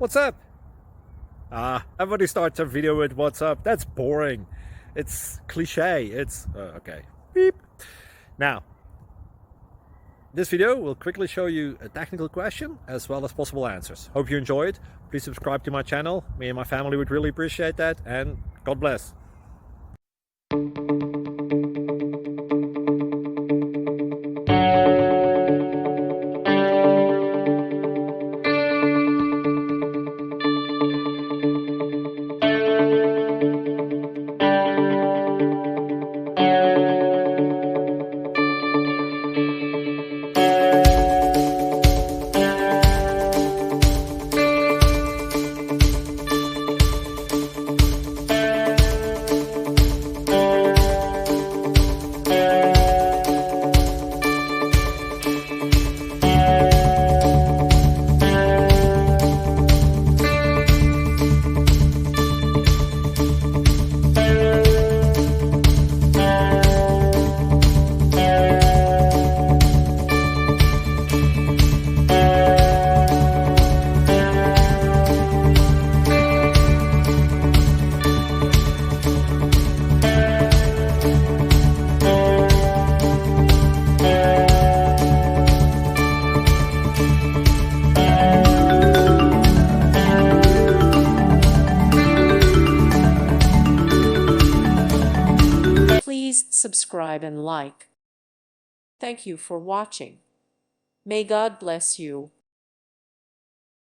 What's up? Everybody starts a video with what's up. That's boring. It's cliche. It's okay. Beep. Now, this video will quickly show you a technical question as well as possible answers. Hope you enjoy it. Please subscribe to my channel. Me and my family would really appreciate that, and God bless. Please subscribe and like. Thank you for watching. May God bless you.